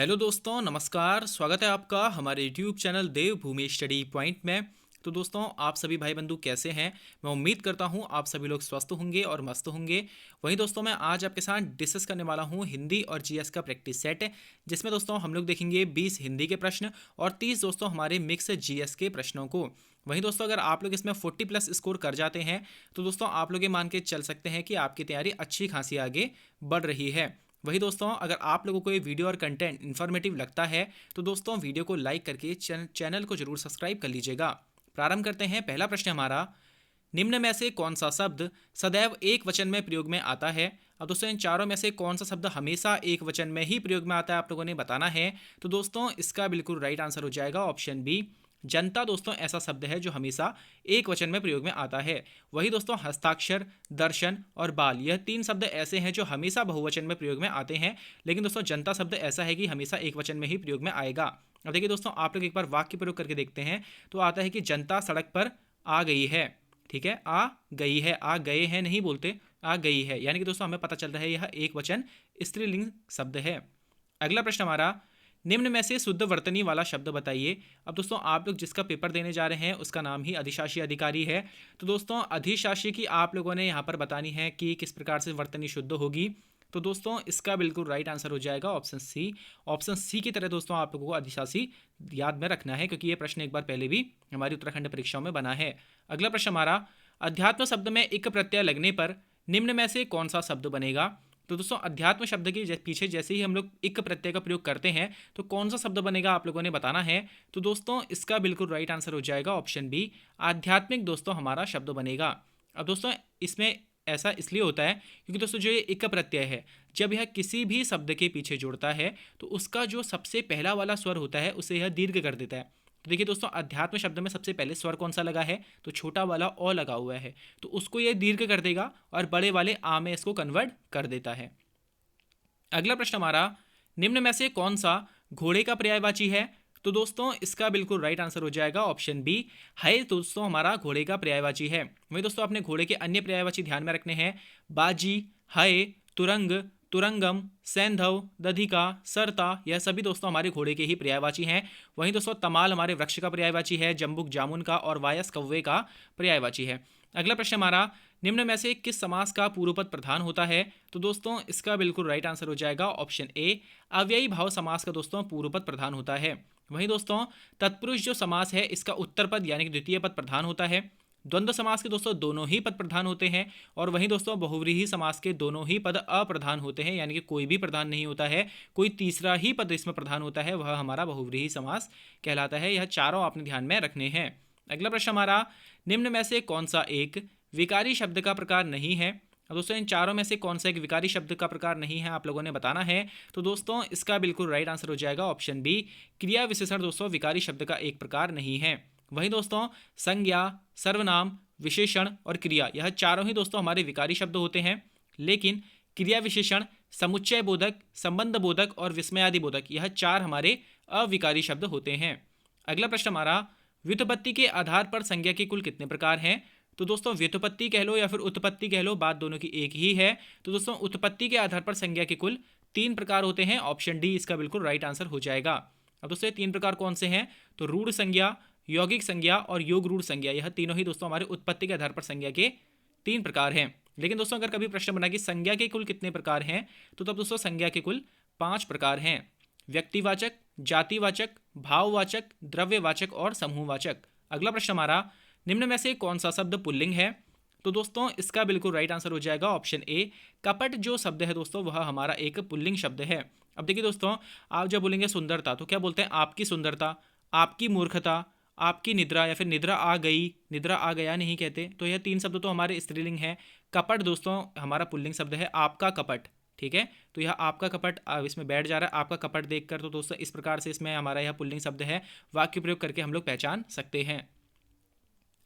Hello दोस्तों, नमस्कार। स्वागत है आपका हमारे यूट्यूब चैनल देवभूमि स्टडी पॉइंट में। तो दोस्तों, आप सभी भाई बंधु कैसे हैं? मैं उम्मीद करता हूं आप सभी लोग स्वस्थ होंगे और मस्त होंगे। वहीं दोस्तों, मैं आज आपके साथ डिस्कस करने वाला हूं हिंदी और जीएस का प्रैक्टिस सेट, जिसमें दोस्तों हम लोग देखेंगे 20 हिंदी के प्रश्न और 30 दोस्तों हमारे मिक्स जीएस के प्रश्नों को। वहीं दोस्तों, अगर आप लोग इसमें 40 प्लस स्कोर कर जाते हैं तो दोस्तों आप लोग ये मान के चल सकते हैं कि आपकी तैयारी अच्छी खासी आगे बढ़ रही है। वही दोस्तों, अगर आप लोगों को ये वीडियो और कंटेंट इन्फॉर्मेटिव लगता है तो दोस्तों वीडियो को लाइक करके चैनल को जरूर सब्सक्राइब कर लीजिएगा। प्रारंभ करते हैं। पहला प्रश्न हमारा, निम्न में से कौन सा शब्द सदैव एक वचन में प्रयोग में आता है? अब दोस्तों, इन चारों में से कौन सा शब्द हमेशा एक वचन में ही प्रयोग में आता है, आप लोगों ने बताना है। तो दोस्तों, इसका बिल्कुल राइट आंसर हो जाएगा ऑप्शन बी, जनता। दोस्तों, ऐसा शब्द है जो हमेशा एक वचन में प्रयोग में आता है। वही दोस्तों, हस्ताक्षर, दर्शन और बाल, यह तीन शब्द ऐसे हैं जो हमेशा बहुवचन में प्रयोग में आते हैं। लेकिन दोस्तों, जनता शब्द ऐसा है कि हमेशा एक वचन में ही प्रयोग में आएगा। अब देखिए दोस्तों, आप लोग एक बार वाक्य प्रयोग करके देखते हैं तो आता है कि जनता सड़क पर आ गई है। ठीक है, आ गई है, आ गए हैं नहीं बोलते, आ गई है। यानी कि दोस्तों हमें पता चल रहा है यह एक वचन स्त्रीलिंग शब्द है। अगला प्रश्न हमारा, निम्न में से शुद्ध वर्तनी वाला शब्द बताइए। अब दोस्तों, आप लोग जिसका पेपर देने जा रहे हैं उसका नाम ही अधिशासी अधिकारी है। तो दोस्तों, अधिशासी की आप लोगों ने यहाँ पर बतानी है कि किस प्रकार से वर्तनी शुद्ध होगी। तो दोस्तों, इसका बिल्कुल राइट आंसर हो जाएगा ऑप्शन सी। ऑप्शन सी की तरह दोस्तों आप लोगों को अधिशासी याद में रखना है, क्योंकि ये प्रश्न एक बार पहले भी हमारी उत्तराखंड परीक्षाओं में बना है। अगला प्रश्न हमारा, अध्यात्म शब्द में इक प्रत्यय लगने पर निम्न में से कौन सा शब्द बनेगा? तो दोस्तों, अध्यात्म शब्द के पीछे जैसे ही हम लोग इक प्रत्यय का प्रयोग करते हैं तो कौन सा शब्द बनेगा, आप लोगों ने बताना है। तो दोस्तों, इसका बिल्कुल राइट आंसर हो जाएगा ऑप्शन बी, आध्यात्मिक दोस्तों हमारा शब्द बनेगा। अब दोस्तों, इसमें ऐसा इसलिए होता है क्योंकि दोस्तों जो ये इक प्रत्यय है, जब यह किसी भी शब्द के पीछे जुड़ता है तो उसका जो सबसे पहला वाला स्वर होता है उसे यह दीर्घ कर देता है। तो देखिए दोस्तों, अध्यात्म शब्द में सबसे पहले स्वर कौन सा लगा है? तो छोटा वाला अ लगा हुआ है, तो उसको यह दीर्घ कर देगा और बड़े वाले आ में इसको कन्वर्ट कर देता है। अगला प्रश्न हमारा, निम्न में से कौन सा घोड़े का पर्यायवाची है? तो दोस्तों, इसका बिल्कुल राइट आंसर हो जाएगा ऑप्शन बी, है दोस्तों हमारा घोड़े का पर्यायवाची है। वही दोस्तों, अपने घोड़े के अन्य पर्यायवाची ध्यान में रखने हैं। बाजी, है, तुरंग, तुरंगम, सैंधव, दधिका, सरता, यह सभी दोस्तों हमारे घोड़े के ही पर्यायवाची हैं। वहीं दोस्तों, तमाल हमारे वृक्ष का पर्यायवाची है, जम्बुक जामुन का और वायस कौवे का पर्यायवाची है। अगला प्रश्न हमारा, निम्न में से किस समास का पूर्व पद प्रधान होता है? तो दोस्तों, इसका बिल्कुल राइट आंसर हो जाएगा ऑप्शन ए, अव्ययी भाव समास का दोस्तों पूर्व पद प्रधान होता है। वहीं दोस्तों, तत्पुरुष जो समास है इसका उत्तर पद यानी कि द्वितीय पद प्रधान होता है। द्वंद्व समास के दोस्तों दोनों ही पद प्रधान होते हैं। और वहीं दोस्तों, बहुव्रीहि समास के दोनों ही पद अप्रधान होते हैं, यानी कि कोई भी प्रधान नहीं होता है, कोई तीसरा ही पद इसमें प्रधान होता है, वह हमारा बहुव्रीहि समास कहलाता है। यह चारों आपने ध्यान में रखने हैं। अगला प्रश्न हमारा, निम्न में से कौन सा एक विकारी शब्द का प्रकार नहीं है? अब दोस्तों, इन चारों में से कौन सा एक विकारी शब्द का प्रकार नहीं है, आप लोगों ने बताना है। तो दोस्तों, इसका बिल्कुल राइट आंसर हो जाएगा ऑप्शन बी, क्रिया विशेषण दोस्तों विकारी शब्द का एक प्रकार नहीं है। वहीं दोस्तों, संज्ञा, सर्वनाम, विशेषण और क्रिया, यह चारों ही दोस्तों हमारे विकारी शब्द होते हैं। लेकिन क्रिया विशेषण, समुच्चय बोधक, संबंध बोधक और विस्मयादि बोधक, यह चार हमारे अविकारी शब्द होते हैं। अगला प्रश्न हमारा, व्युत्पत्ति के आधार पर संज्ञा के कुल कितने प्रकार हैं? तो दोस्तों, व्युत्पत्ति कह लो या फिर उत्पत्ति कह लो, बात दोनों की एक ही है। तो दोस्तों, उत्पत्ति के आधार पर संज्ञा के कुल 3 प्रकार होते हैं। ऑप्शन डी इसका बिल्कुल राइट आंसर हो जाएगा। अब दोस्तों, ये 3 प्रकार कौन से हैं? तो रूढ़ संज्ञा, यौगिक संज्ञा और योग रूढ़ संज्ञा, यह तीनों ही दोस्तों हमारे उत्पत्ति के आधार पर संज्ञा के 3 प्रकार हैं। लेकिन दोस्तों, अगर कभी प्रश्न बना कि संज्ञा के कुल कितने प्रकार हैं, तो तब दोस्तों संज्ञा के कुल 5 प्रकार हैं। व्यक्तिवाचक, जातिवाचक, भाववाचक, द्रव्यवाचक और समूहवाचक। अगला प्रश्न हमारा, निम्न में से कौन सा शब्द पुल्लिंग है? तो दोस्तों, इसका बिल्कुल राइट आंसर हो जाएगा ऑप्शन ए, कपट जो शब्द है दोस्तों वह हमारा एक पुल्लिंग शब्द है। अब देखिए दोस्तों, आप जब बोलेंगे सुंदरता तो क्या बोलते हैं? आपकी सुंदरता, आपकी मूर्खता, आपकी निद्रा या फिर निद्रा आ गई, निद्रा आ गया नहीं कहते। तो यह 3 शब्द तो हमारे स्त्रीलिंग है। कपट दोस्तों हमारा पुल्लिंग शब्द है, आपका कपट। ठीक है, तो यह आपका कपट इसमें बैठ जा रहा है, आपका कपट देखकर। तो दोस्तों, इस प्रकार से इसमें हमारा यह पुल्लिंग शब्द है, वाक्य प्रयोग करके हम लोग पहचान सकते हैं।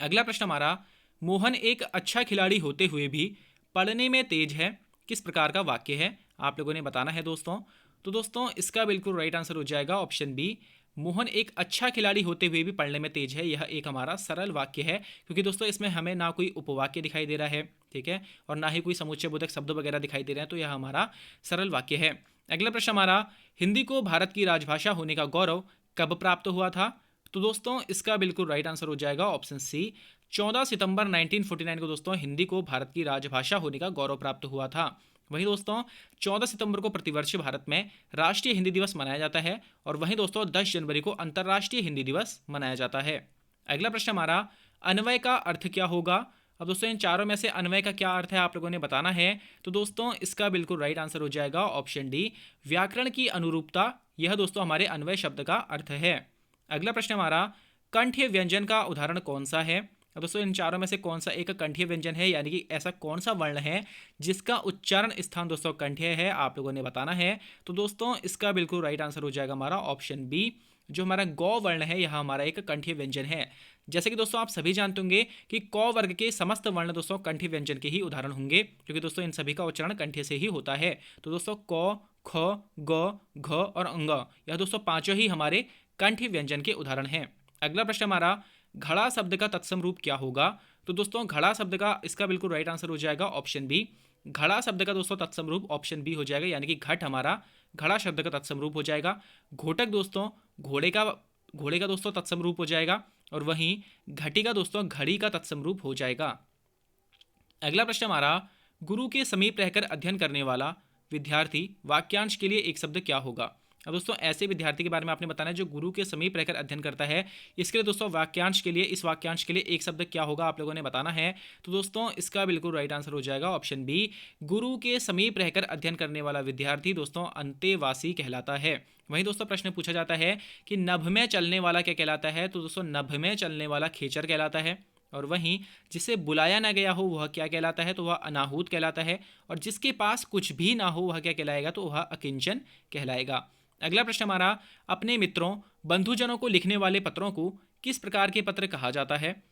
अगला प्रश्न हमारा, मोहन एक अच्छा खिलाड़ी होते हुए भी पढ़ने में तेज है, किस प्रकार का वाक्य है? आप लोगों ने बताना है दोस्तों। तो दोस्तों, इसका बिल्कुल राइट आंसर हो जाएगा ऑप्शन बी, मोहन एक अच्छा खिलाड़ी होते हुए भी पढ़ने में तेज है, यह एक हमारा सरल वाक्य है, क्योंकि दोस्तों इसमें हमें ना कोई उपवाक्य दिखाई दे रहा है, ठीक है, और ना ही कोई समुच्चय बोधक शब्द वगैरह दिखाई दे रहे हैं, तो यह हमारा सरल वाक्य है। अगला प्रश्न हमारा, हिंदी को भारत की राजभाषा होने का गौरव कब प्राप्त हुआ था? तो दोस्तों इसका बिल्कुल राइट आंसर हो जाएगा ऑप्शन सी, 14 सितंबर 1949 को दोस्तों हिंदी को भारत की राजभाषा होने का गौरव प्राप्त हुआ था। वहीं दोस्तों 14 सितंबर को प्रतिवर्ष भारत में राष्ट्रीय हिंदी दिवस मनाया जाता है, और वहीं दोस्तों 10 जनवरी को अंतर्राष्ट्रीय हिंदी दिवस मनाया जाता है। अगला प्रश्न हमारा, अन्वय का अर्थ क्या होगा? अब दोस्तों इन चारों में से अन्वय का क्या अर्थ है आप लोगों ने बताना है। तो दोस्तों इसका बिल्कुल राइट आंसर हो जाएगा ऑप्शन डी, व्याकरण की अनुरूपता, यह दोस्तों हमारे अन्वय शब्द का अर्थ है। अगला प्रश्न हमारा, कंठ्य व्यंजन का उदाहरण कौन सा है? अब दोस्तों इन चारों में से कौन सा एक कंठ्य व्यंजन है, यानी कि ऐसा कौन सा वर्ण है जिसका उच्चारण स्थान दोस्तों कंठ्य है, आप लोगों ने बताना है। तो दोस्तों इसका बिल्कुल राइट आंसर हो जाएगा हमारा ऑप्शन बी, जो हमारा गौ वर्ण है यह हमारा एक कंठ्य व्यंजन है। जैसे कि दोस्तों आप सभी जानते होंगे कि क वर्ग के समस्त वर्ण दोस्तों कंठ्य व्यंजन के ही उदाहरण होंगे, क्योंकि दोस्तों इन सभी का उच्चारण कंठ्य से ही होता है। तो दोस्तों क, ख, ग, घ और अंग, यह दोस्तों पांचों ही हमारे कंठ्य व्यंजन के उदाहरण हैं। अगला प्रश्न हमारा, घड़ा शब्द का तत्सम रूप क्या होगा? तो दोस्तों घड़ा शब्द का इसका बिल्कुल राइट आंसर हो जाएगा ऑप्शन बी, घड़ा शब्द का दोस्तों तत्सम रूप ऑप्शन बी हो जाएगा, यानी कि घट हमारा घड़ा शब्द का तत्सम रूप हो जाएगा। घोटक दोस्तों घोड़े का दोस्तों तत्सम रूप हो जाएगा, और वहीं घटी का दोस्तों घड़ी का तत्सम रूप हो जाएगा। अगला प्रश्न हमारा, गुरु के समीप रहकर अध्ययन करने वाला विद्यार्थी वाक्यांश के लिए एक शब्द क्या होगा? अब दोस्तों ऐसे विद्यार्थी के बारे में आपने बताना है जो गुरु के समीप रहकर अध्ययन करता है, इसके लिए दोस्तों वाक्यांश के लिए, इस वाक्यांश के लिए एक शब्द क्या होगा आप लोगों ने बताना है। तो दोस्तों इसका बिल्कुल राइट आंसर हो जाएगा ऑप्शन बी, गुरु के समीप रहकर अध्ययन करने वाला विद्यार्थी दोस्तों अंतेवासी कहलाता है। वहीं दोस्तों प्रश्न पूछा जाता है कि नभ में चलने वाला क्या कहलाता है? तो दोस्तों नभ में चलने वाला खेचर कहलाता है, और वहीं जिसे बुलाया ना गया हो वह क्या कहलाता है? तो वह अनाहूत कहलाता है, और जिसके पास कुछ भी ना हो वह क्या कहलाएगा? तो वह अकिंचन कहलाएगा। अगला प्रश्न हमारा, अपने मित्रों बंधुजनों को लिखने वाले पत्रों को किस प्रकार के पत्र कहा जाता है?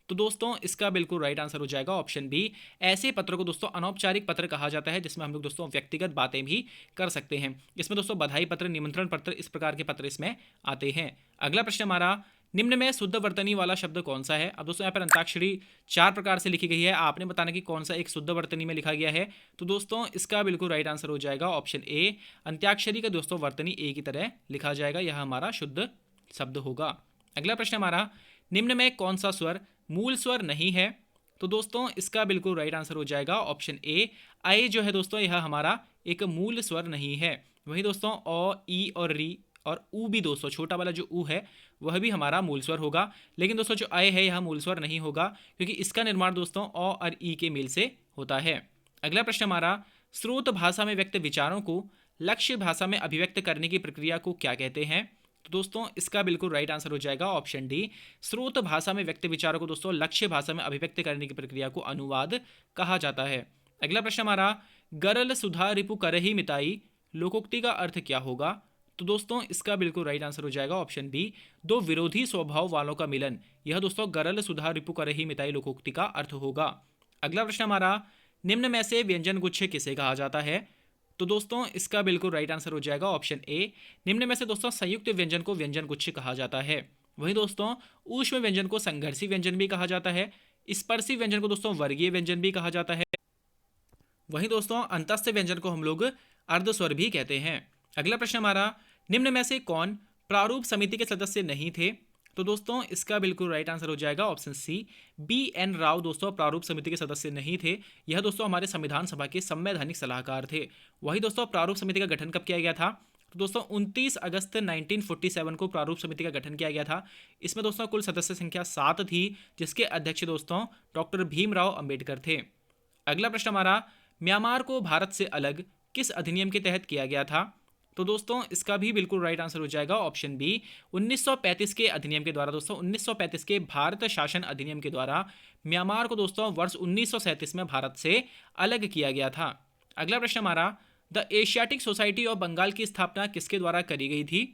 तो दोस्तों इसका बिल्कुल राइट आंसर हो जाएगा ऑप्शन बी, ऐसे पत्रों को दोस्तों अनौपचारिक पत्र कहा जाता है, जिसमें हम लोग दोस्तों व्यक्तिगत बातें भी कर सकते हैं। इसमें दोस्तों बधाई पत्र, निमंत्रण पत्र, इस प्रकार के पत्र इसमें आते हैं। अगला प्रश्न हमारा, निम्न में शुद्ध वर्तनी वाला शब्द कौन सा है? अब दोस्तों यहाँ पर अंताक्षरी 4 प्रकार से लिखी गई है, आपने बताना कि कौन सा एक शुद्ध वर्तनी में लिखा गया है। तो दोस्तों इसका बिल्कुल राइट आंसर हो जाएगा ऑप्शन ए, अंत्याक्षरी का दोस्तों वर्तनी ए की तरह लिखा जाएगा, यह हमारा शुद्ध शब्द होगा। अगला प्रश्न हमारा, निम्न में कौन सा स्वर मूल स्वर नहीं है? तो दोस्तों इसका बिल्कुल राइट आंसर हो जाएगा ऑप्शन ए, आई जो है दोस्तों यह हमारा एक मूल स्वर नहीं है। वहीं दोस्तों अ, ई और री और ऊ भी दोस्तों, छोटा वाला जो ऊ है वह भी हमारा मूल स्वर होगा, लेकिन दोस्तों जो आय है यह मूल स्वर नहीं होगा, क्योंकि इसका निर्माण दोस्तों अ और ई के मेल से होता है। अगला प्रश्न हमारा, स्रोत भाषा में व्यक्त विचारों को लक्ष्य भाषा में अभिव्यक्त करने की प्रक्रिया को क्या कहते हैं? तो दोस्तों इसका बिल्कुल राइट आंसर हो जाएगा ऑप्शन डी, स्रोत भाषा में व्यक्त विचारों को दोस्तों लक्ष्य भाषा में अभिव्यक्त करने की प्रक्रिया को अनुवाद कहा जाता है। अगला प्रश्न हमारा, गरल सुधा रिपु करहि मिताई लोकोक्ति का अर्थ क्या होगा? तो दोस्तों इसका बिल्कुल राइट आंसर हो जाएगा ऑप्शन बी, दो विरोधी स्वभाव वालों का मिलन, यह दोस्तों गरल सुधा रिपु करहि मिताई लोकोक्ति का अर्थ होगा। अगला प्रश्न हमारा, निम्न में से व्यंजन गुच्छ किसे कहा जाता है? तो दोस्तों इसका बिल्कुल राइट आंसर हो जाएगा ऑप्शन ए, निम्न में से दोस्तों संयुक्त व्यंजन को व्यंजन गुच्छ कहा जाता है। वहीं दोस्तों ऊष्म व्यंजन को संघर्षी व्यंजन भी कहा जाता है, स्पर्शी व्यंजन को दोस्तों वर्गीय व्यंजन भी कहा जाता है, वहीं दोस्तों अंतस्थ व्यंजन को हम लोग अर्धस्वर भी कहते हैं। अगला प्रश्न हमारा, निम्न में से कौन प्रारूप समिति के सदस्य नहीं थे? तो दोस्तों इसका बिल्कुल राइट आंसर हो जाएगा option C, B N Rao दोस्तों प्रारूप समिति के सदस्य नहीं थे, यह दोस्तों हमारे संविधान सभा के संवैधानिक सलाहकार थे। वही दोस्तों प्रारूप समिति का गठन कब किया गया था? तो दोस्तों 29 अगस्त 1947 को प्रारूप समिति का गठन किया गया था। इसमें दोस्तों कुल सदस्य संख्या 7 थी, जिसके अध्यक्ष दोस्तों डॉक्टर भीमराव अंबेडकर थे। अगला प्रश्न हमारा, म्यांमार को भारत से अलग किस अधिनियम के तहत किया गया था? तो दोस्तों इसका भी बिल्कुल राइट आंसर हो जाएगा ऑप्शन बी, 1935 के अधिनियम के द्वारा। दोस्तों 1935 के भारत शासन अधिनियम के द्वारा म्यांमार को दोस्तों वर्ष 1937 में भारत से अलग किया गया था। अगला प्रश्न हमारा, the Asiatic Society of Bengal की स्थापना किसके द्वारा करी गई थी?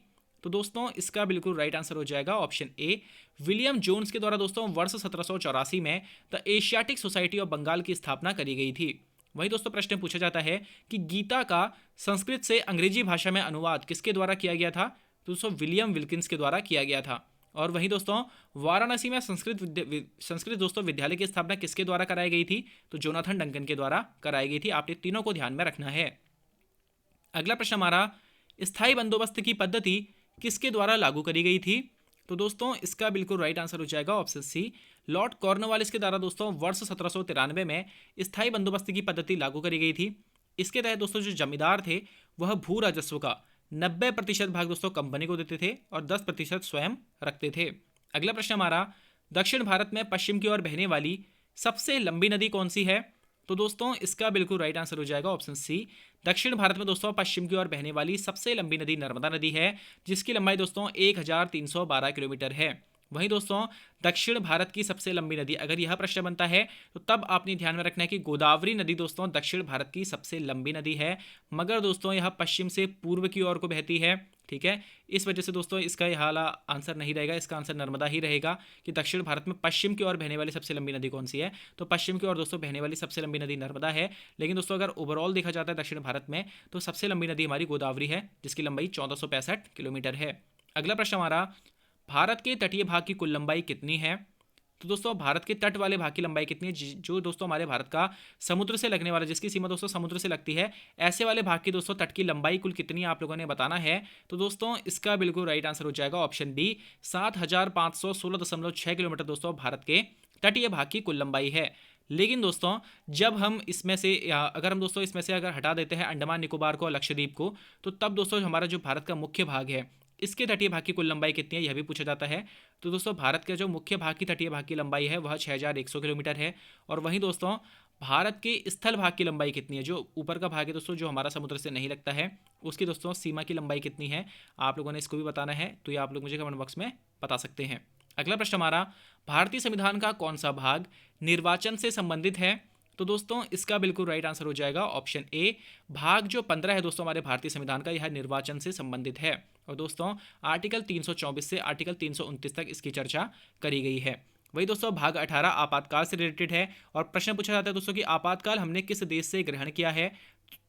तो दोस्तों इसका बिल्कुल राइट आंसर हो जाएगा ऑप्शन ए, विलियम जोन्स के द्वारा दोस्तों वर्ष 1784 में the Asiatic Society of Bengal की स्थापना करी गई थी। वही दोस्तों प्रश्न पूछा जाता है कि गीता का संस्कृत से अंग्रेजी भाषा में अनुवाद किसके द्वारा किया गया था? तो दोस्तों विलियम विल्किंस के द्वारा किया गया था। और वहीं दोस्तों वाराणसी में संस्कृत दोस्तों विद्यालय की स्थापना किसके द्वारा कराई गई थी? तो जोनाथन डंकन के द्वारा कराई गई थी। आपने तीनों को ध्यान में रखना है। अगला प्रश्न हमारा, स्थायी बंदोबस्त की पद्धति किसके द्वारा लागू करी गई थी? तो दोस्तों इसका बिल्कुल राइट आंसर हो जाएगा ऑप्शन सी, लॉर्ड कॉर्नवालिस के द्वारा दोस्तों वर्ष 1793 में स्थायी बंदोबस्त की पद्धति लागू करी गई थी। इसके तहत दोस्तों जो जमींदार थे वह भू राजस्व का 90% भाग दोस्तों कंपनी को देते थे और 10% स्वयं रखते थे। अगला प्रश्न हमारा, दक्षिण भारत में पश्चिम की ओर बहने वाली सबसे लंबी नदी कौन सी है? तो दोस्तों इसका बिल्कुल राइट आंसर हो जाएगा ऑप्शन सी, दक्षिण भारत में दोस्तों पश्चिम की ओर बहने वाली सबसे लंबी नदी नर्मदा नदी है, जिसकी लंबाई दोस्तों 1312 किलोमीटर है। वहीं दोस्तों दक्षिण भारत की सबसे लंबी नदी, अगर यह प्रश्न बनता है तो तब आपने ध्यान में रखना है कि गोदावरी नदी दोस्तों दक्षिण भारत की सबसे लंबी नदी है, मगर दोस्तों यह पश्चिम से पूर्व की ओर को बहती है। ठीक है, इस वजह से दोस्तों इसका यह वाला आंसर नहीं रहेगा, इसका आंसर नर्मदा ही रहेगा कि दक्षिण भारत में पश्चिम की ओर बहने वाली सबसे लंबी नदी कौन सी है? तो पश्चिम की ओर दोस्तों बहने वाली सबसे लंबी नदी नर्मदा है। लेकिन दोस्तों अगर ओवरऑल देखा जाता है दक्षिण भारत में तो सबसे लंबी नदी हमारी गोदावरी है, जिसकी लंबाई 1465 किलोमीटर है। अगला प्रश्न हमारा, भारत के तटीय भाग की कुल लंबाई कितनी है? तो दोस्तों भारत के तट वाले भाग की लंबाई कितनी है? जो दोस्तों हमारे भारत का समुद्र से लगने वाला, जिसकी सीमा दोस्तों समुद्र से लगती है, ऐसे वाले भाग की दोस्तों तट की लंबाई कुल कितनी है आप लोगों ने बताना है। तो दोस्तों इसका बिल्कुल राइट आंसर हो जाएगा ऑप्शन बी, 7516.6 किलोमीटर दोस्तों भारत के तटीय भाग की कुल लंबाई है। लेकिन दोस्तों जब हम इसमें से अगर हम दोस्तों इसमें से अगर हटा देते हैं अंडमान निकोबार को और लक्षद्वीप को, तो तब दोस्तों हमारा जो भारत का मुख्य भाग है इसके तटीय भाग की कुल लंबाई कितनी है यह भी पूछा जाता है। तो दोस्तों भारत के जो मुख्य भाग की तटीय भाग की लंबाई है वह 6100 किलोमीटर है। और वहीं दोस्तों भारत के स्थल भाग की लंबाई कितनी है, जो ऊपर का भाग है दोस्तों जो हमारा समुद्र से नहीं लगता है, उसकी दोस्तों सीमा की लंबाई कितनी है, आप लोगों ने इसको भी बताना है। तो ये आप लोग मुझे कमेंट बॉक्स में बता सकते हैं। अगला प्रश्न हमारा, भारतीय संविधान का कौन सा भाग निर्वाचन से संबंधित है? तो दोस्तों इसका बिल्कुल राइट आंसर हो जाएगा ऑप्शन ए, भाग जो 15 है दोस्तों हमारे भारतीय संविधान का, यह निर्वाचन से संबंधित है। और दोस्तों आर्टिकल 324 से आर्टिकल 329 तक इसकी चर्चा करी गई है। वही दोस्तों भाग 18 आपातकाल से रिलेटेड है और प्रश्न पूछा जाता है दोस्तों कि आपातकाल हमने किस देश से ग्रहण किया है?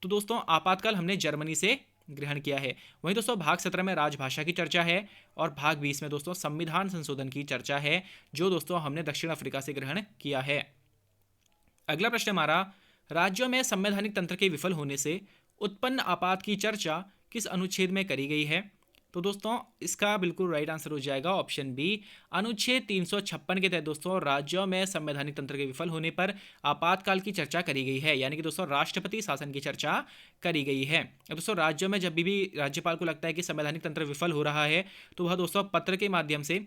तो दोस्तों आपातकाल हमने जर्मनी से ग्रहण किया है। वहीं दोस्तों भाग 17 में राजभाषा की चर्चा है और भाग 20 में दोस्तों संविधान संशोधन की चर्चा है, जो दोस्तों हमने दक्षिण अफ्रीका से ग्रहण किया है। अगला प्रश्न हमारा, राज्यों में संवैधानिक तंत्र के विफल होने से उत्पन्न आपात की चर्चा किस अनुच्छेद में करी गई है? तो दोस्तों इसका बिल्कुल राइट आंसर हो जाएगा ऑप्शन बी, अनुच्छेद 356 के तहत दोस्तों राज्यों में संवैधानिक तंत्र के विफल होने पर आपातकाल की चर्चा करी गई है, यानी कि दोस्तों राष्ट्रपति शासन की चर्चा करी गई है। अब दोस्तों राज्यों में जब भी राज्यपाल को लगता है कि संवैधानिक तंत्र विफल हो रहा है तो वह दोस्तों पत्र के माध्यम से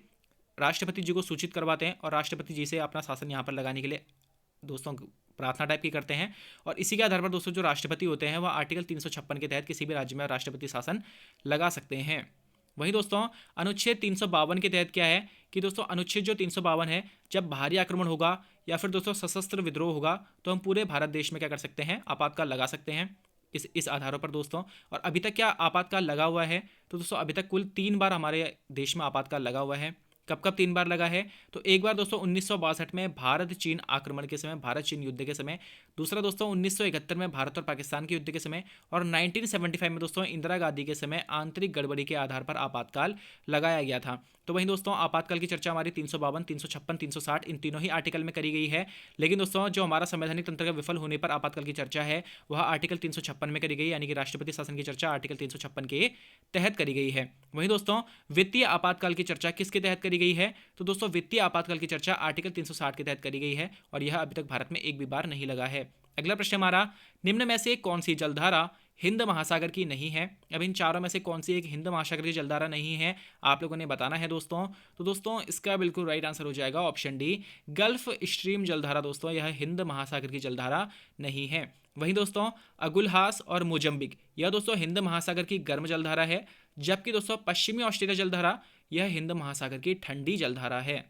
राष्ट्रपति जी को सूचित करवाते हैं और राष्ट्रपति जी से अपना शासन यहाँ पर लगाने के लिए दोस्तों प्रार्थना टाइप की करते हैं। और इसी के आधार पर दोस्तों जो राष्ट्रपति होते हैं वह आर्टिकल 356 के तहत किसी भी राज्य में राष्ट्रपति शासन लगा सकते हैं। वहीं दोस्तों अनुच्छेद 352 के तहत क्या है कि दोस्तों अनुच्छेद जो 352 है, जब भारी आक्रमण होगा या फिर दोस्तों सशस्त्र विद्रोह होगा तो हम पूरे भारत देश में क्या कर सकते हैं, आपातकाल लगा सकते हैं इस आधारों पर दोस्तों। और अभी तक क्या आपातकाल लगा हुआ है? तो दोस्तों अभी तक कुल 3 बार हमारे देश में आपातकाल लगा हुआ है। कब कब 3 बार लगा है? तो एक बार दोस्तों 1962 में भारत चीन आक्रमण के समय, भारत चीन युद्ध के समय, दूसरा दोस्तों 1971 में भारत और पाकिस्तान के युद्ध के समय, और 1975 में दोस्तों इंदिरा गांधी के समय आंतरिक गड़बड़ी के आधार पर आपातकाल लगाया गया था। तो वहीं दोस्तों आपातकाल की चर्चा हमारी 352, 356, 360 इन तीनों ही आर्टिकल में करी गई है। लेकिन दोस्तों जो हमारा संवैधानिक तंत्र का विफल होने पर आपातकाल की चर्चा है वह आर्टिकल 356 में करी गई, यानी कि राष्ट्रपति शासन की चर्चा आर्टिकल 356 के तहत करी गई है। वहीं दोस्तों वित्तीय आपातकाल की चर्चा किसके तहत करी गई है? तो दोस्तों वित्तीय आपातकाल की चर्चा आर्टिकल 360 के तहत करी गई है और यह अभी तक भारत में एक भी बार नहीं लगा है। अगला प्रश्न हमारा, निम्न में से कौन सी जलधारा हिंद महासागर की नहीं है? अब इन चारों में से कौन सी एक हिंद महासागर की जलधारा नहीं है, आप लोगों ने बताना है दोस्तों। तो दोस्तों इसका बिल्कुल राइट आंसर हो जाएगा ऑप्शन डी, गल्फ स्ट्रीम जलधारा दोस्तों यह हिंद महासागर की जलधारा नहीं है। वहीं दोस्तों अगुलहास और मोजम्बिक यह दोस्तों हिंद महासागर की गर्म जलधारा है, जबकि दोस्तों पश्चिमी ऑस्ट्रेलिया जलधारा यह हिंद महासागर की ठंडी जलधारा है।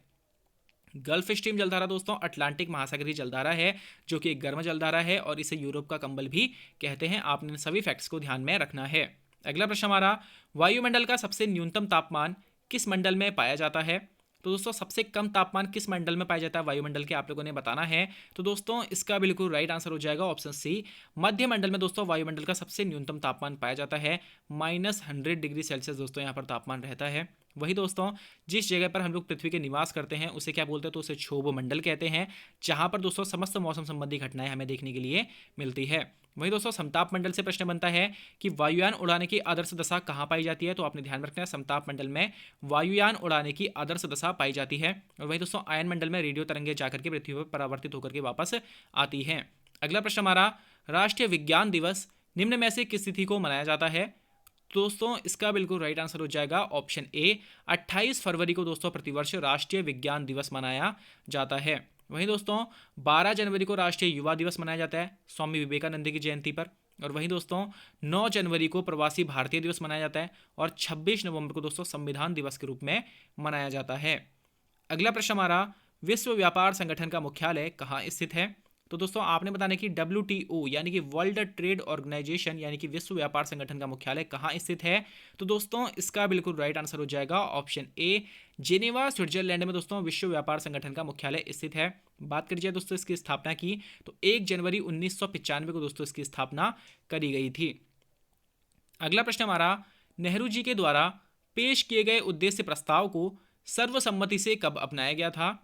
गल्फ स्ट्रीम जलधारा दोस्तों अटलांटिक महासागर की जलधारा है, जो कि एक गर्म जलधारा है और इसे यूरोप का कंबल भी कहते हैं। आपने सभी फैक्ट्स को ध्यान में रखना है। अगला प्रश्न हमारा, वायुमंडल का सबसे न्यूनतम तापमान किस मंडल में पाया जाता है? तो दोस्तों सबसे कम तापमान किस मंडल में पाया जाता है वायुमंडल के, आप लोगों ने बताना है। तो दोस्तों इसका बिल्कुल राइट आंसर हो जाएगा ऑप्शन सी, मध्य मंडल में दोस्तों वायुमंडल का सबसे न्यूनतम तापमान पाया जाता है। -100 डिग्री सेल्सियस दोस्तों यहाँ पर तापमान रहता है। वही दोस्तों जिस जगह पर हम लोग पृथ्वी के निवास करते हैं उसे क्या बोलते हैं, तो उसे क्षोभ मंडल कहते हैं, जहां पर दोस्तों समस्त मौसम संबंधी घटनाएं हमें देखने के लिए मिलती है। वही दोस्तों समताप मंडल से प्रश्न बनता है कि वायुयान उड़ाने की आदर्श दशा कहाँ पाई जाती है, तो आपने ध्यान रखना है समताप मंडल में वायुयान उड़ाने की आदर्श दशा पाई जाती है। और वही दोस्तों आयन मंडल में रेडियो तरंगे जाकर के पृथ्वी पर परावर्तित होकर के वापस आती हैं। अगला प्रश्न हमारा, राष्ट्रीय विज्ञान दिवस निम्न में से किस तिथि को मनाया जाता है, दोस्तों इसका बिल्कुल राइट आंसर हो जाएगा ऑप्शन ए, 28 फरवरी को दोस्तों प्रतिवर्ष राष्ट्रीय विज्ञान दिवस मनाया जाता है। वहीं दोस्तों 12 जनवरी को राष्ट्रीय युवा दिवस मनाया जाता है स्वामी विवेकानंद की जयंती पर। और वहीं दोस्तों 9 जनवरी को प्रवासी भारतीय दिवस मनाया जाता है और 26 नवंबर को दोस्तों संविधान दिवस के रूप में मनाया जाता है। अगला प्रश्न हमारा, विश्व व्यापार संगठन का मुख्यालय कहाँ स्थित है, तो दोस्तों आपने बताना कि WTO यानी कि वर्ल्ड ट्रेड ऑर्गेनाइजेशन यानी कि विश्व व्यापार संगठन का मुख्यालय कहाँ स्थित है, तो दोस्तों इसका बिल्कुल राइट आंसर हो जाएगा ऑप्शन ए, जेनेवा स्विट्जरलैंड में दोस्तों विश्व व्यापार संगठन का मुख्यालय स्थित है। बात करी जाए दोस्तों इसकी स्थापना की, तो 1 जनवरी 1995 को दोस्तों इसकी स्थापना करी गई थी। अगला प्रश्न हमारा, नेहरू जी के द्वारा पेश किए गए उद्देश्य प्रस्ताव को सर्वसम्मति से कब अपनाया गया था,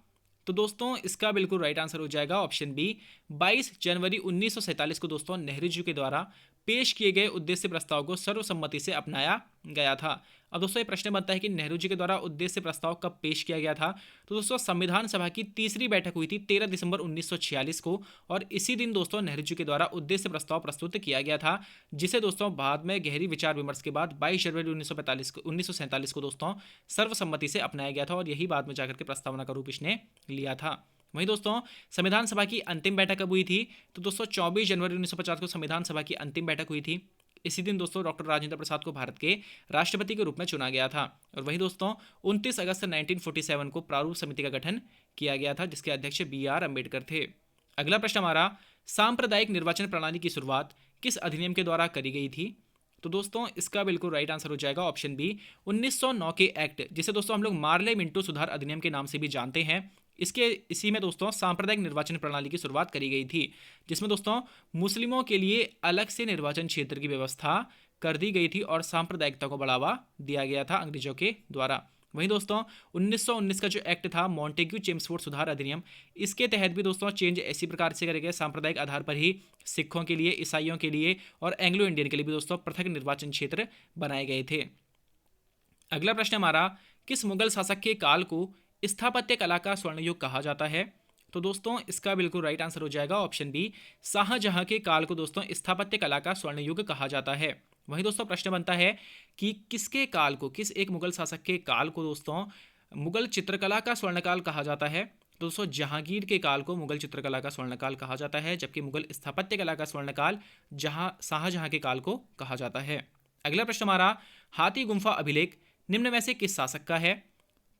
तो दोस्तों इसका बिल्कुल राइट आंसर हो जाएगा ऑप्शन बी, 22 जनवरी 1947 को दोस्तों नेहरू जी के द्वारा पेश किए गए उद्देश्य प्रस्ताव को सर्वसम्मति से अपनाया गया था। अब दोस्तों ये प्रश्न बनता है कि नेहरू जी के द्वारा उद्देश्य प्रस्ताव कब पेश किया गया था, तो दोस्तों संविधान सभा की तीसरी बैठक हुई थी 13 दिसंबर 1946 को, और इसी दिन दोस्तों नेहरू जी के द्वारा उद्देश्य प्रस्ताव प्रस्तुत किया गया था, जिसे दोस्तों बाद में गहरी विचार विमर्श के बाद 22 जनवरी 1947 को दोस्तों सर्वसम्मति से अपनाया गया था, और यही बाद में जाकर के प्रस्तावना का रूप इसने लिया था। वहीं दोस्तों संविधान सभा की अंतिम बैठक कब हुई थी, तो दोस्तों 24 जनवरी 1950 को संविधान सभा की अंतिम बैठक हुई थी। इसी दिन दोस्तों डॉक्टर राजेंद्र प्रसाद को भारत के राष्ट्रपति के रूप में चुना गया था। और वहीं दोस्तों 29 अगस्त 1947 को प्रारूप समिति का गठन किया गया था, जिसके अध्यक्ष BR अम्बेडकर थे। अगला प्रश्न हमारा, सांप्रदायिक निर्वाचन प्रणाली की शुरुआत किस अधिनियम के द्वारा करी गई थी, तो दोस्तों इसका बिल्कुल राइट आंसर हो जाएगा ऑप्शन बी, 1909 के एक्ट, जिसे दोस्तों हम लोग मार्ले मिंटो सुधार अधिनियम के नाम से भी जानते हैं। इसी में दोस्तों सांप्रदायिक निर्वाचन प्रणाली की शुरुआत करी गई थी, जिसमें दोस्तों मुस्लिमों के लिए अलग से निर्वाचन क्षेत्र की व्यवस्था कर दी गई थी और सांप्रदायिकता को बढ़ावा दिया गया था अंग्रेजों के द्वारा। वहीं दोस्तों 1919 का जो एक्ट था मॉन्टेग्यू चेम्सफोर्ड सुधार अधिनियम, इसके तहत भी दोस्तों चेंज ऐसी प्रकार से करे गए सांप्रदायिक आधार पर ही सिखों के लिए, ईसाइयों के लिए और एंग्लो इंडियन के लिए भी दोस्तों पृथक निर्वाचन क्षेत्र बनाए गए थे। अगला प्रश्न हमारा, किस मुगल शासक के काल को स्थापत्य कला का स्वर्ण युग कहा जाता है, तो दोस्तों इसका बिल्कुल राइट आंसर हो जाएगा ऑप्शन बी, शाहजहां के काल को दोस्तों स्थापत्य कला का स्वर्ण युग कहा जाता है। वहीं दोस्तों प्रश्न बनता है कि किसके काल को, किस एक मुगल शासक के काल को दोस्तों मुगल चित्रकला का स्वर्णकाल कहा जाता है, तो दोस्तों जहांगीर के काल को मुगल चित्रकला का स्वर्णकाल कहा जाता है, जबकि मुगल स्थापत्य कला का स्वर्णकाल शाहजहां के काल को कहा जाता है। अगला प्रश्न हमारा, हाथी गुम्फा अभिलेख निम्न में से किस शासक का है,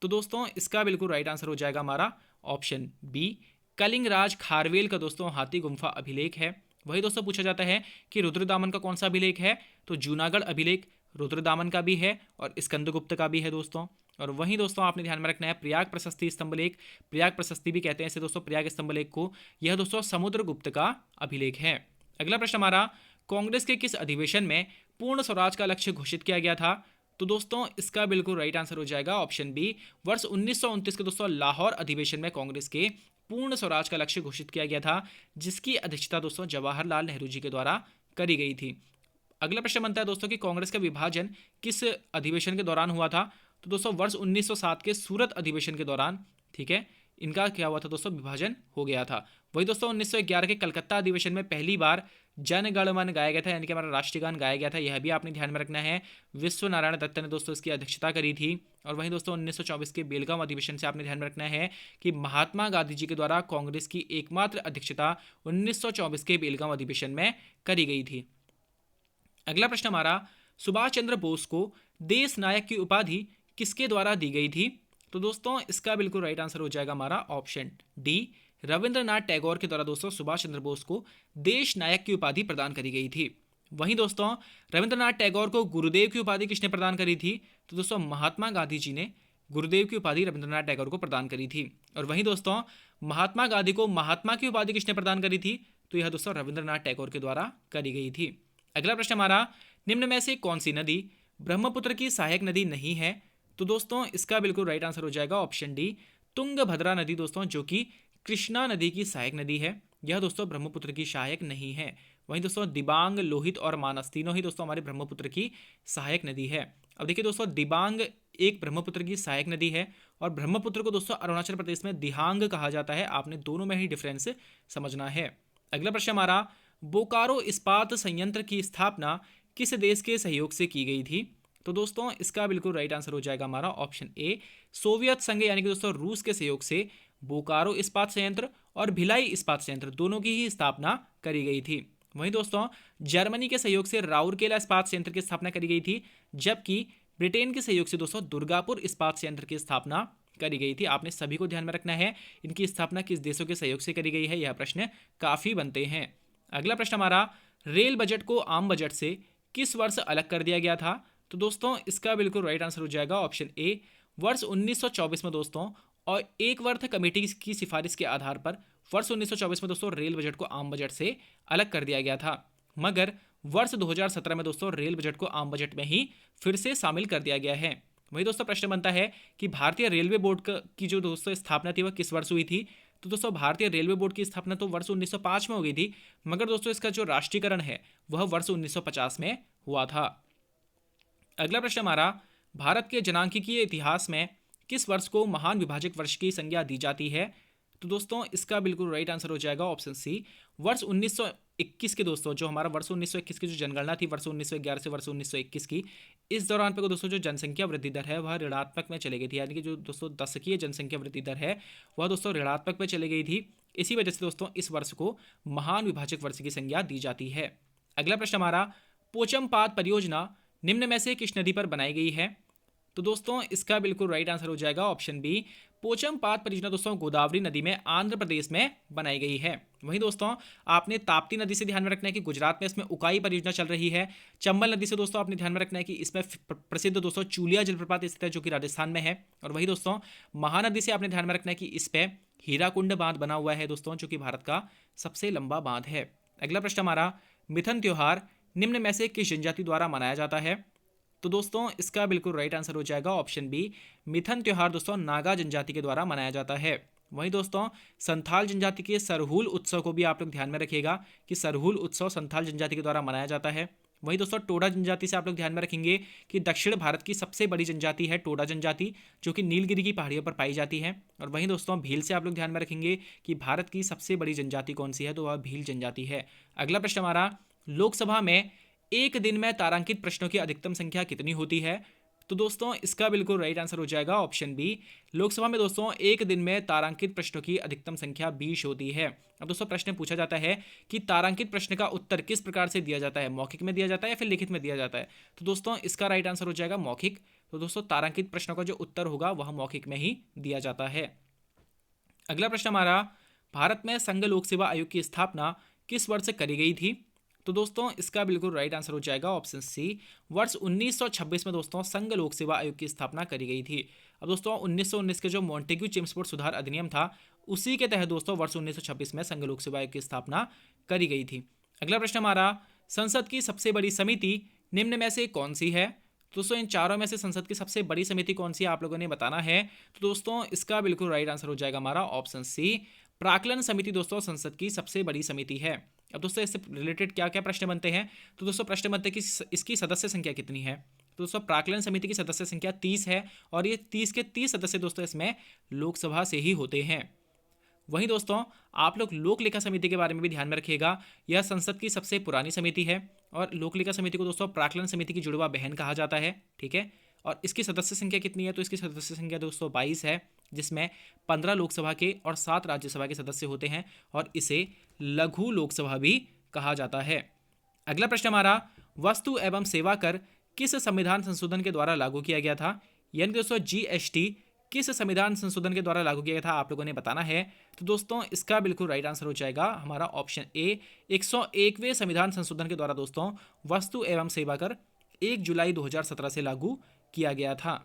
तो दोस्तों इसका बिल्कुल राइट आंसर हो जाएगा हमारा ऑप्शन बी, कलिंगराज खारवेल का दोस्तों हाथी गुम्फा अभिलेख है। वही दोस्तों पूछा जाता है कि रुद्रदामन का कौन सा अभिलेख है, तो जूनागढ़ अभिलेख रुद्रदामन का भी है और स्कंदगुप्त का भी है दोस्तों। और वहीं दोस्तों आपने ध्यान में रखना है प्रयाग प्रशस्ति स्तंभलेख, प्रयाग प्रशस्ति भी कहते हैं इसे दोस्तों प्रयाग स्तंभलेख को, यह दोस्तों समुद्रगुप्त का अभिलेख है। अगला प्रश्न हमारा, कांग्रेस के किस अधिवेशन में पूर्ण स्वराज का लक्ष्य घोषित किया गया था, तो दोस्तों इसका बिल्कुल राइट आंसर हो जाएगा ऑप्शन बी, वर्ष 1929 के दोस्तों लाहौर अधिवेशन में कांग्रेस के पूर्ण स्वराज का लक्ष्य घोषित किया गया था, जिसकी अध्यक्षता दोस्तों जवाहरलाल नेहरू जी के द्वारा करी गई थी। अगला प्रश्न बनता है दोस्तों कि कांग्रेस का विभाजन किस अधिवेशन के दौरान हुआ था, तो दोस्तों वर्ष 1907 के सूरत अधिवेशन के दौरान, ठीक है, इनका क्या हुआ था दोस्तों, विभाजन हो गया था। वही दोस्तों 1911 के कलकत्ता अधिवेशन में पहली बार जन गण मन गाया गया था, यानी कि हमारा राष्ट्रगान गाया गया था, यह भी आपने ध्यान में रखना है। विश्व नारायण दत्त ने दोस्तों इसकी अध्यक्षता करी थी। और वहीं दोस्तों 1924 के बेलगाम अधिवेशन से आपने ध्यान में रखना है कि महात्मा गांधी जी के द्वारा कांग्रेस की एकमात्र अध्यक्षता 1924 के बेलगाम अधिवेशन में करी गई थी। अगला प्रश्न हमारा, सुभाष चंद्र बोस को देश नायक की उपाधि किसके द्वारा दी गई थी, तो दोस्तों इसका बिल्कुल राइट आंसर हो जाएगा हमारा ऑप्शन डी, रविंद्रनाथ टैगोर के द्वारा दोस्तों सुभाष चंद्र बोस को देश नायक की उपाधि प्रदान करी गई थी। वहीं दोस्तों रविंद्रनाथ टैगोर को गुरुदेव की उपाधि किसने प्रदान करी थी, तो दोस्तों महात्मा गांधी जी ने गुरुदेव की उपाधि रविंद्रनाथ टैगोर को प्रदान करी थी। और वहीं दोस्तों महात्मा गांधी को महात्मा की उपाधि किसने प्रदान करी थी? तो यह दोस्तों रविंद्रनाथ टैगोर के द्वारा करी गई थी। अगला प्रश्न हमारा, निम्न में से कौन सी नदी ब्रह्मपुत्र की सहायक नदी नहीं है? तो दोस्तों इसका बिल्कुल राइट आंसर हो जाएगा ऑप्शन डी, तुंगभद्रा नदी दोस्तों, जो कि कृष्णा नदी की सहायक नदी है। यह दोस्तों ब्रह्मपुत्र की सहायक नहीं है। वहीं दोस्तों दिबांग, लोहित और मानस तीनों ही दोस्तों हमारे ब्रह्मपुत्र की सहायक नदी है। अब देखिए दोस्तों, दिबांग एक ब्रह्मपुत्र की सहायक नदी है और ब्रह्मपुत्र को दोस्तों अरुणाचल प्रदेश में दिहांग कहा जाता है। आपने दोनों में ही डिफरेंस समझना है। अगला प्रश्न हमारा, बोकारो इस्पात संयंत्र की स्थापना किस देश के सहयोग से की गई थी? तो दोस्तों इसका बिल्कुल राइट आंसर हो जाएगा हमारा ऑप्शन ए, सोवियत संघ यानी कि दोस्तों रूस के सहयोग से बोकारो इस्पात संयंत्र और भिलाई इस्पात संयंत्र दोनों की ही स्थापना करी गई थी। वहीं दोस्तों जर्मनी के सहयोग से राउरकेला इस्पात संयंत्र की स्थापना करी गई थी, जबकि ब्रिटेन के सहयोग से दोस्तों दुर्गापुर इस्पात संयंत्र की स्थापना करी गई थी। आपने सभी को ध्यान में रखना है, इनकी स्थापना किस देशों के सहयोग से करी गई है, यह प्रश्न काफी बनते हैं। अगला प्रश्न हमारा, रेल बजट को आम बजट से किस वर्ष अलग कर दिया गया था? तो दोस्तों इसका बिल्कुल राइट आंसर हो जाएगा ऑप्शन ए, वर्ष 1924 में दोस्तों, और एक वर्थ कमेटी की सिफारिश के आधार पर वर्ष 1924 में दोस्तों रेल बजट को आम बजट से अलग कर दिया गया था। मगर वर्ष 2017 में दोस्तों रेल बजट को आम बजट में ही फिर से शामिल कर दिया गया है। वही दोस्तों प्रश्न बनता है कि भारतीय रेलवे बोर्ड की जो दोस्तों स्थापना थी वह किस वर्ष हुई थी? तो दोस्तों भारतीय रेलवे बोर्ड की स्थापना तो वर्ष 1905 में हो गई थी, मगर दोस्तों इसका जो राष्ट्रीयकरण है वह वर्ष 1950 में हुआ था। अगला प्रश्न हमारा, भारत के जनांकीय इतिहास में किस वर्ष को महान विभाजक वर्ष की संज्ञा दी जाती है? तो दोस्तों इसका बिल्कुल राइट आंसर हो जाएगा ऑप्शन सी, वर्ष 1921 के दोस्तों, जो हमारा वर्ष 1921 की जो जनगणना थी वर्ष 1911 से वर्ष 1921 की, इस दौरान पे दोस्तों जो जनसंख्या वृद्धि दर है वह ऋणात्मक में चली गई थी। यानी कि जो दोस्तों दशकीय जनसंख्या वृद्धि दर है वह दोस्तों ऋणात्मक में चली गई थी। इसी वजह से दोस्तों इस वर्ष को महान विभाजक वर्ष की संज्ञा दी जाती है। अगला प्रश्न हमारा, पोचमपाद परियोजना निम्न में से किस नदी पर बनाई गई है? तो दोस्तों इसका बिल्कुल राइट आंसर हो जाएगा ऑप्शन बी, पोचमपाद परियोजना दोस्तों गोदावरी नदी में आंध्र प्रदेश में बनाई गई है। वहीं दोस्तों आपने ताप्ती नदी से ध्यान में रखना है कि गुजरात में इसमें उकाई परियोजना चल रही है। चंबल नदी से दोस्तों आपने ध्यान में रखना है कि इसमें प्रसिद्ध दोस्तों चूलिया जलप्रपात स्थित है, जो कि राजस्थान में है। और वही दोस्तों महानदी से आपने ध्यान में रखना है कि इस पे हीराकुंड बांध बना हुआ है दोस्तों, जो कि भारत का सबसे लंबा बांध है। अगला प्रश्न हमारा, मिथन त्योहार निम्न में से किस जनजाति द्वारा मनाया जाता है? तो दोस्तों इसका बिल्कुल राइट आंसर हो जाएगा ऑप्शन बी, मिथन त्योहार दोस्तों नागा जनजाति के द्वारा मनाया जाता है। वहीं दोस्तों संथाल जनजाति के सरहुल उत्सव को भी आप लोग ध्यान में रखिएगा कि सरहुल उत्सव संथाल जनजाति के द्वारा मनाया जाता है। वहीं दोस्तों टोडा जनजाति से आप लोग ध्यान में रखेंगे कि दक्षिण भारत की सबसे बड़ी जनजाति है टोडा जनजाति, जो कि नीलगिरी की पहाड़ियों पर पाई जाती है। और वहीं दोस्तों भील से आप लोग ध्यान में रखेंगे कि भारत की सबसे बड़ी जनजाति कौन सी है, तो वह भील जनजाति है। अगला प्रश्न हमारा, लोकसभा में एक दिन में तारांकित प्रश्नों की अधिकतम संख्या कितनी होती है? तो दोस्तों इसका बिल्कुल राइट आंसर हो जाएगा ऑप्शन बी, लोकसभा में दोस्तों एक दिन में तारांकित प्रश्नों की अधिकतम संख्या 20 होती है। अब दोस्तों प्रश्न पूछा जाता है कि तारांकित प्रश्न का उत्तर किस प्रकार से दिया जाता है, मौखिक में दिया जाता है या फिर लिखित में दिया जाता है? तो दोस्तों इसका राइट आंसर हो जाएगा मौखिक। तो दोस्तों तारांकित प्रश्नों का जो उत्तर होगा वह मौखिक में ही दिया जाता है। अगला प्रश्न हमारा, भारत में संघ लोक सेवा आयोग की स्थापना किस वर्ष करी गई थी? तो दोस्तों इसका बिल्कुल राइट आंसर हो जाएगा ऑप्शन सी, वर्ष 1926 में दोस्तों संघ लोक सेवा आयोग की स्थापना करी गई थी। अब दोस्तों 1919 के जो मॉन्टेग्यू चेम्सफोर्ड सुधार अधिनियम था उसी के तहत दोस्तों वर्ष 1926 में संघ लोक सेवा आयोग की स्थापना करी गई थी। अगला प्रश्न हमारा, संसद की सबसे बड़ी समिति निम्न में से कौन सी है? दोस्तों इन चारों में से संसद की सबसे बड़ी समिति कौन सी है आप लोगों ने बताना है। तो दोस्तों इसका बिल्कुल राइट आंसर हो जाएगा हमारा ऑप्शन सी, प्राक्कलन समिति दोस्तों संसद की सबसे बड़ी समिति है। अब दोस्तों इससे रिलेटेड क्या क्या प्रश्न बनते हैं? तो दोस्तों प्रश्न बनते हैं कि इसकी सदस्य संख्या कितनी है। तो दोस्तों प्राक्कलन समिति की सदस्य संख्या 30 है और ये 30 के 30 सदस्य दोस्तों इसमें लोकसभा से ही होते हैं। वहीं दोस्तों आप लोग लोक लेखा समिति के बारे में भी ध्यान में रखिएगा, यह संसद की सबसे पुरानी समिति है और लोक लेखा समिति को दोस्तों प्राक्कलन समिति की जुड़वा बहन कहा जाता है। ठीक है, और इसकी सदस्य संख्या कितनी है? तो इसकी सदस्य संख्या दोस्तों 22 है, जिसमें 15 लोकसभा के और 7 राज्यसभा के सदस्य होते हैं और इसे लघु लोकसभा भी कहा जाता है। अगला प्रश्न हमारा, वस्तु एवं सेवा कर किस संविधान संशोधन के द्वारा लागू किया गया था? यानी दोस्तों जीएसटी किस संविधान संशोधन के द्वारा लागू किया गया था आप लोगों ने बताना है। तो दोस्तों इसका बिल्कुल राइट आंसर हो जाएगा हमारा ऑप्शन ए, 101वें संविधान संशोधन के द्वारा दोस्तों वस्तु एवं सेवा कर 1 जुलाई 2017 से लागू किया गया था।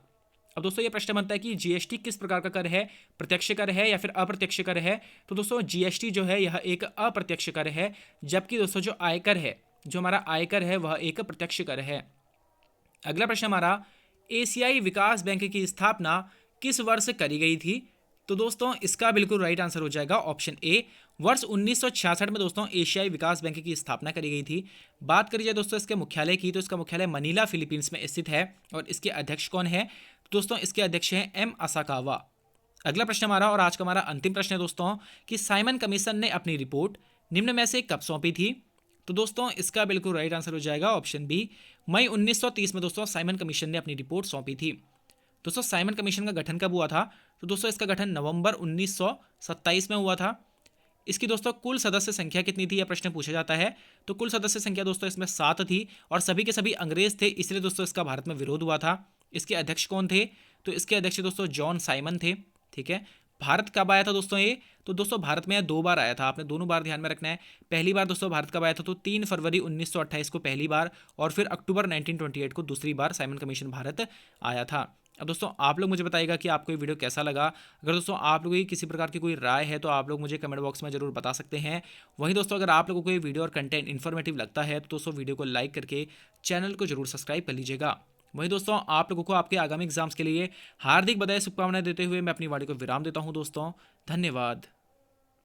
अब दोस्तों ये प्रश्न बनता है कि जीएसटी किस प्रकार का कर है, प्रत्यक्ष कर है या फिर अप्रत्यक्ष कर है। तो दोस्तों जीएसटी जो है यह एक अप्रत्यक्ष कर है, जबकि दोस्तों जो आयकर है, जो हमारा आयकर है वह एक प्रत्यक्ष कर है। अगला प्रश्न हमारा, एशियाई विकास बैंक की स्थापना किस वर्ष करी गई थी। तो दोस्तों इसका बिल्कुल राइट आंसर हो जाएगा ऑप्शन ए, वर्ष 1966 में दोस्तों एशियाई विकास बैंक की स्थापना करी गई थी। बात करी जाए दोस्तों इसके मुख्यालय की, तो इसका मुख्यालय मनीला फिलीपींस में स्थित है। और इसके अध्यक्ष कौन है। दोस्तों इसके अध्यक्ष हैं एम असाकावा। अगला प्रश्न हमारा और आज का हमारा अंतिम प्रश्न है दोस्तों कि साइमन कमीशन ने अपनी रिपोर्ट निम्न में से कब सौंपी थी। तो दोस्तों इसका बिल्कुल राइट आंसर हो जाएगा ऑप्शन बी, मई 1930 में दोस्तों साइमन कमीशन ने अपनी रिपोर्ट सौंपी थी। दोस्तों साइमन कमीशन का गठन कब हुआ था। तो दोस्तों इसका गठन नवंबर 1927 में हुआ था। इसकी दोस्तों कुल सदस्य संख्या कितनी थी, यह प्रश्न पूछा जाता है। तो कुल सदस्य संख्या दोस्तों इसमें 7 थी और सभी के सभी अंग्रेज थे, इसलिए दोस्तों इसका भारत में विरोध हुआ था। इसके अध्यक्ष कौन थे। तो इसके अध्यक्ष दोस्तों जॉन साइमन थे। ठीक है। भारत कब आया था दोस्तों ये। तो दोस्तों भारत में 2 बार आया था, आपने दोनों बार ध्यान में रखना है। पहली बार दोस्तों भारत कब आया था, तो 3 फरवरी 1928 को पहली बार, और फिर अक्टूबर 1928 को दूसरी बार साइमन कमीशन भारत आया था। अब दोस्तों आप लोग मुझे बताइएगा कि आपको ये वीडियो कैसा लगा। अगर दोस्तों आप लोगों की किसी प्रकार की कोई राय है तो आप लोग मुझे कमेंट बॉक्स में जरूर बता सकते हैं। वहीं दोस्तों अगर आप लोगों को ये वीडियो और कंटेंट इन्फॉर्मेटिव लगता है तो दोस्तों वीडियो को लाइक करके चैनल को जरूर सब्सक्राइब कर लीजिएगा। वहीं दोस्तों आप लोगों को आपके आगामी एग्जाम्स के लिए हार्दिक बधाई शुभकामनाएं देते हुए मैं अपनी वाणी को विराम देता हूं दोस्तों। धन्यवाद।